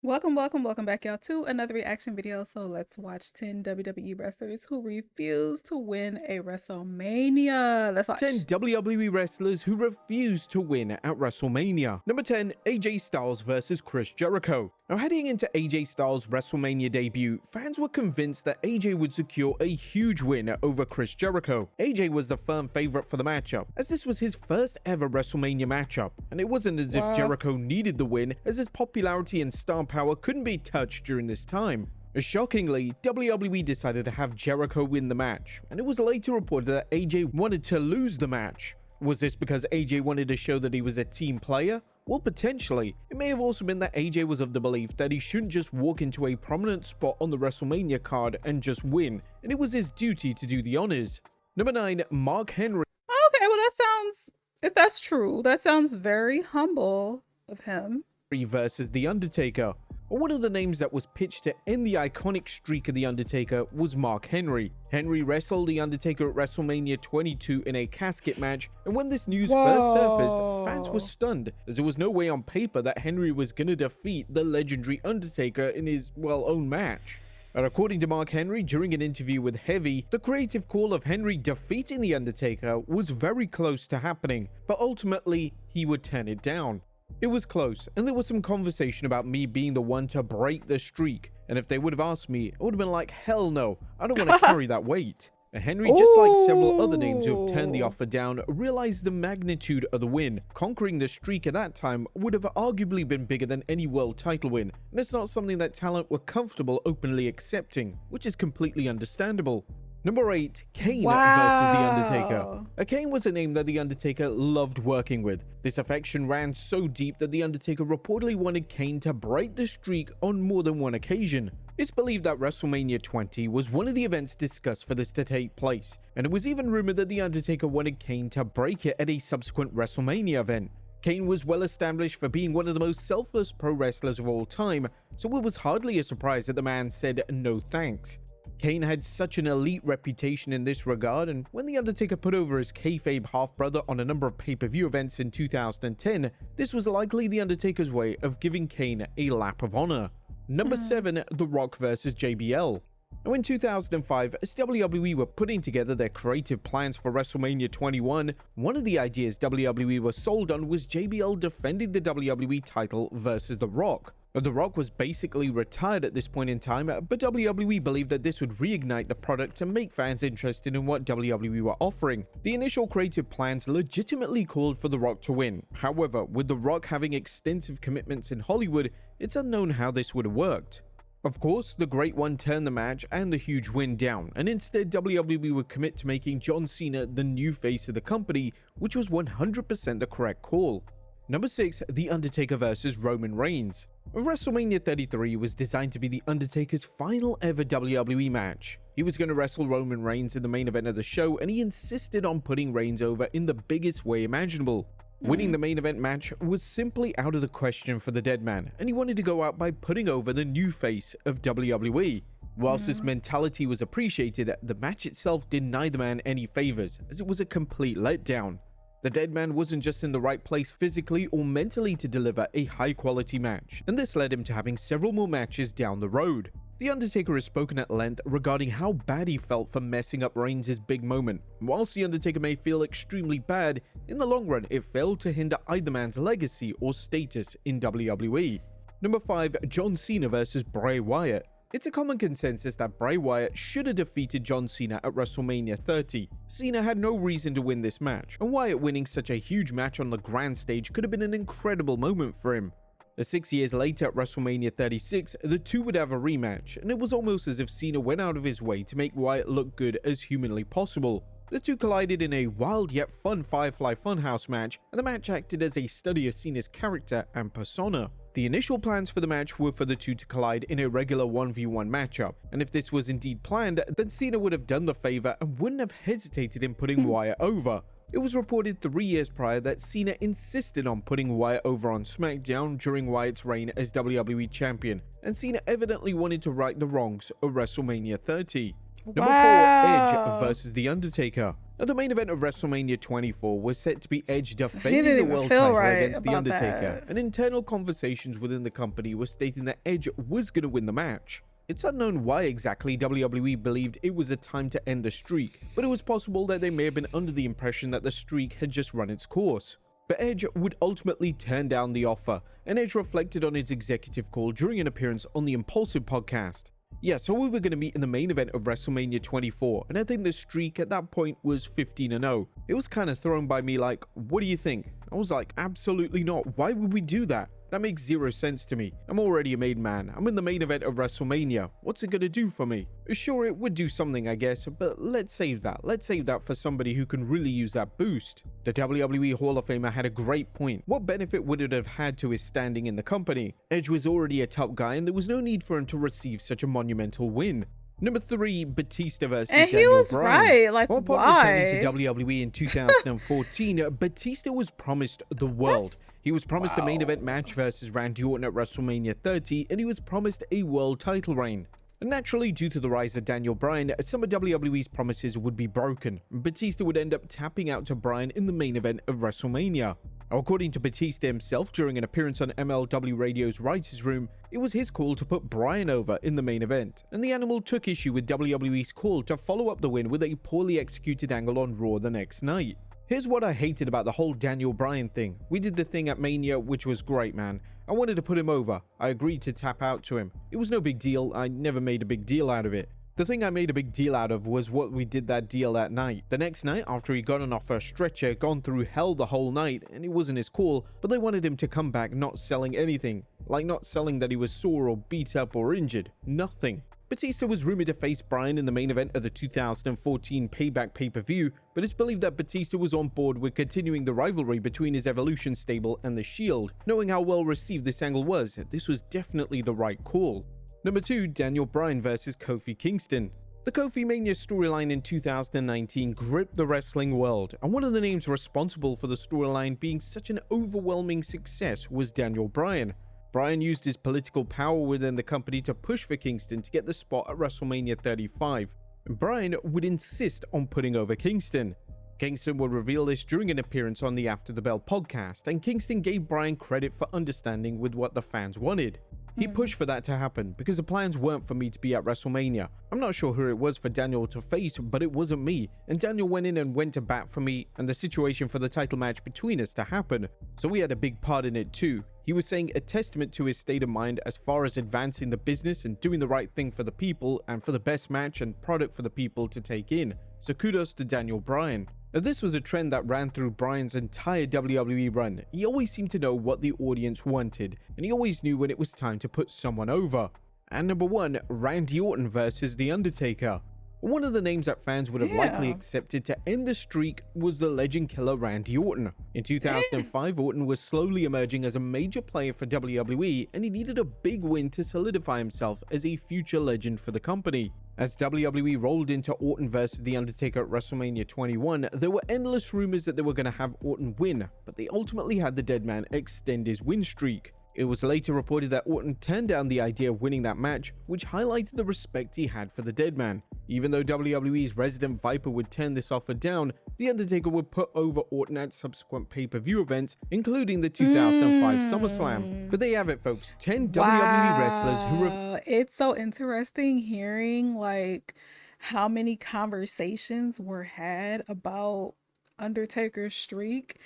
Welcome back, y'all, to another reaction video. So let's watch 10 WWE wrestlers who refuse to win a WrestleMania. Let's 10 watch. WWE wrestlers who refused to win at WrestleMania. Number 10, AJ Styles versus Chris Jericho. Now, heading into AJ Styles' WrestleMania debut, fans were convinced that AJ would secure a huge win over Chris Jericho. AJ was the firm favorite for the matchup, as this was his first ever WrestleMania matchup, and it wasn't as if Jericho needed the win, as his popularity and star power couldn't be touched during this time. Shockingly, WWE decided to have Jericho win the match, and it was later reported that AJ wanted to lose the match. Was this because AJ wanted to show that he was a team player? Well, potentially. It may have also been that AJ was of the belief that he shouldn't just walk into a prominent spot on the WrestleMania card and just win, and it was his duty to do the honors. Number 9, Mark Henry. Okay, well, that sounds, if that's true, that sounds very humble of him. Versus The Undertaker. One of the names that was pitched to end the iconic streak of The Undertaker was Mark Henry. Henry wrestled The Undertaker at WrestleMania 22 in a casket match, and when this news first surfaced, fans were stunned, as there was no way on paper that Henry was going to defeat the legendary Undertaker in his, well, own match. And according to Mark Henry, during an interview with Heavy, the creative call of Henry defeating The Undertaker was very close to happening, but ultimately, he would turn it down. It was close, and there was some conversation about me being the one to break the streak, and if they would have asked me, I would have been like, hell no, I don't want to carry that weight. And Henry, just like several other names who have turned the offer down, realized the magnitude of the win. Conquering the streak at that time would have arguably been bigger than any world title win, and it's not something that talent were comfortable openly accepting, which is completely understandable. Number 8, Kane versus The Undertaker. Kane was a name that The Undertaker loved working with. This affection ran so deep that The Undertaker reportedly wanted Kane to break the streak on more than one occasion. It's believed that WrestleMania 20 was one of the events discussed for this to take place, and it was even rumored that The Undertaker wanted Kane to break it at a subsequent WrestleMania event. Kane was well established for being one of the most selfless pro wrestlers of all time, so it was hardly a surprise that the man said no thanks. Kane had such an elite reputation in this regard, and when The Undertaker put over his kayfabe half-brother on a number of pay-per-view events in 2010, this was likely The Undertaker's way of giving Kane a lap of honor. Number 7, The Rock vs JBL. Now, in 2005, as WWE were putting together their creative plans for WrestleMania 21, one of the ideas WWE was sold on was JBL defending the WWE title versus The Rock. The Rock was basically retired at this point in time, but WWE believed that this would reignite the product and make fans interested in what WWE were offering. The initial creative plans legitimately called for The Rock to win. However, with The Rock having extensive commitments in Hollywood, it's unknown how this would have worked. Of course, the Great One turned the match and the huge win down, and instead WWE would commit to making John Cena the new face of the company, which was 100% the correct call. Number 6, The Undertaker vs Roman Reigns. WrestleMania 33 was designed to be The Undertaker's final ever WWE match. He was going to wrestle Roman Reigns in the main event of the show, and he insisted on putting Reigns over in the biggest way imaginable. Winning the main event match was simply out of the question for the dead man, and he wanted to go out by putting over the new face of WWE. Whilst this mentality was appreciated, the match itself did neither man any favors, as it was a complete letdown. The dead man wasn't just in the right place physically or mentally to deliver a high-quality match, and this led him to having several more matches down the road. The Undertaker has spoken at length regarding how bad he felt for messing up Reigns' big moment. Whilst The Undertaker may feel extremely bad, in the long run it failed to hinder either man's legacy or status in WWE. Number 5, John Cena vs Bray Wyatt. It's a common consensus that Bray Wyatt should have defeated John Cena at WrestleMania 30. Cena had no reason to win this match, and Wyatt winning such a huge match on the grand stage could have been an incredible moment for him. 6 years later at WrestleMania 36, the two would have a rematch, and it was almost as if Cena went out of his way to make Wyatt look good as humanly possible. The two collided in a wild yet fun Firefly Funhouse match, and the match acted as a study of Cena's character and persona. The initial plans for the match were for the two to collide in a regular 1v1 matchup, and if this was indeed planned, then Cena would have done the favor and wouldn't have hesitated in putting Wyatt over. It was reported 3 years prior that Cena insisted on putting Wyatt over on SmackDown during Wyatt's reign as WWE Champion, and Cena evidently wanted to right the wrongs of WrestleMania 30. Number 4, Edge versus The Undertaker. Now, the main event of WrestleMania 24 was set to be Edge So he didn't defending the even world feel title right against The about Undertaker, that. and internal conversations within the company were stating that Edge was going to win the match. It's unknown why exactly WWE believed it was a time to end the streak, but it was possible that they may have been under the impression that the streak had just run its course. But Edge would ultimately turn down the offer, and Edge reflected on his executive call during an appearance on the Impulsive podcast. Yeah, so we were going to meet in the main event of WrestleMania 24, and I think the streak at that point was 15-0. It was kind of thrown by me like, what do you think? I was like, absolutely not. Why would we do that? That makes zero sense to me. I'm already a made man. I'm in the main event of WrestleMania. What's it gonna do for me? Sure, it would do something, I guess, but let's save that. Let's save that for somebody who can really use that boost. The WWE Hall of Famer had a great point. What benefit would it have had to his standing in the company? Edge was already a top guy, and there was no need for him to receive such a monumental win. Number 3, Batista versus And he Daniel was Bryan. right. Like, Upon returning to why? WWE in 2014, Batista was promised the world. That's He was promised a main event wow. match versus Randy Orton at WrestleMania 30, and he was promised a world title reign. And naturally, due to the rise of Daniel Bryan, some of WWE's promises would be broken. Batista would end up tapping out to Bryan in the main event of WrestleMania. Now, according to Batista himself during an appearance on MLW Radio's Writers' Room, it was his call to put Bryan over in the main event, and the Animal took issue with WWE's call to follow up the win with a poorly executed angle on Raw the next night. Here's what I hated about the whole Daniel Bryan thing. We did the thing at Mania, which was great, man. I wanted to put him over. I agreed to tap out to him. It was no big deal. I never made a big deal out of it. The thing I made a big deal out of was what we did that deal that night. The next night, after he got on off a stretcher, gone through hell the whole night, and it wasn't his call, but they wanted him to come back not selling anything. Like not selling that he was sore or beat up or injured. Nothing. Batista was rumored to face Bryan in the main event of the 2014 Payback pay-per-view, but it's believed that Batista was on board with continuing the rivalry between his Evolution stable and The Shield. Knowing how well received this angle was, this was definitely the right call. Number 2, Daniel Bryan versus Kofi Kingston. The Kofi Mania storyline in 2019 gripped the wrestling world, and one of the names responsible for the storyline being such an overwhelming success was Daniel Bryan. Bryan used his political power within the company to push for Kingston to get the spot at WrestleMania 35, and Bryan would insist on putting over Kingston. Kingston would reveal this during an appearance on the After the Bell podcast, and Kingston gave Bryan credit for understanding with what the fans wanted. He pushed for that to happen because the plans weren't for me to be at WrestleMania. I'm not sure who it was for Daniel to face, but it wasn't me, and Daniel went in and went to bat for me and the situation for the title match between us to happen, so we had a big part in it too. He was saying a testament to his state of mind as far as advancing the business and doing the right thing for the people and for the best match and product for the people to take in. So kudos to Daniel Bryan. Now, this was a trend that ran through Bryan's entire WWE run. He always seemed to know what the audience wanted, and he always knew when it was time to put someone over. And number 1, Randy Orton versus The Undertaker. One of the names that fans would have likely Yeah. accepted to end the streak was the legend killer Randy Orton. In 2005, Orton was slowly emerging as a major player for WWE, and he needed a big win to solidify himself as a future legend for the company. As WWE rolled into Orton versus The Undertaker at WrestleMania 21, there were endless rumors that they were going to have Orton win, but they ultimately had the dead man extend his win streak. It was later reported that Orton turned down the idea of winning that match, which highlighted the respect he had for the dead man. Even though WWE's resident Viper would turn this offer down, The Undertaker would put over Orton at subsequent pay-per-view events, including the 2005 SummerSlam. But there you have it, folks. 10 WWE wrestlers who Wow. It's so interesting hearing like how many conversations were had about Undertaker's streak.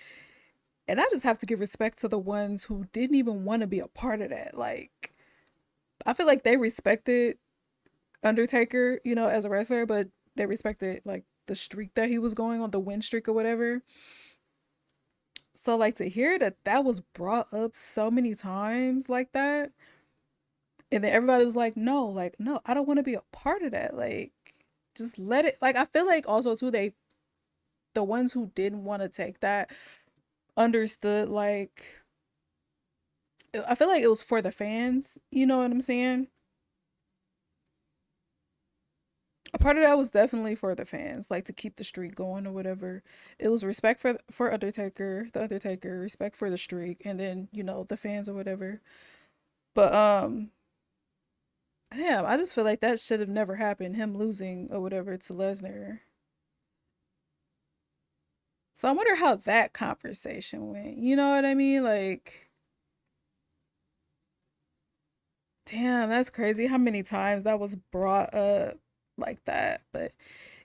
And I just have to give respect to the ones who didn't even want to be a part of that. Like, I feel like they respected Undertaker, you know, as a wrestler, but they respected like the streak that he was going on, the win streak or whatever. So, like, to hear that that was brought up so many times like that, and then everybody was like, no, I don't want to be a part of that. Like, just let it. Like, I feel like also too, the ones who didn't want to take that understood, like, I feel like it was for the fans, you know what I'm saying? A part of that was definitely for the fans, like to keep the streak going or whatever. It was respect for Undertaker, the Undertaker, respect for the streak, and then, you know, the fans or whatever. But damn, I just feel like that should have never happened, him losing or whatever to Lesnar. So I wonder how that conversation went. You know what I mean? Like, damn, that's crazy how many times that was brought up like that. But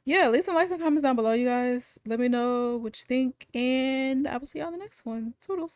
yeah, leave some likes and comments down below, you guys. Let me know what you think, and I will see y'all in the next one. Toodles.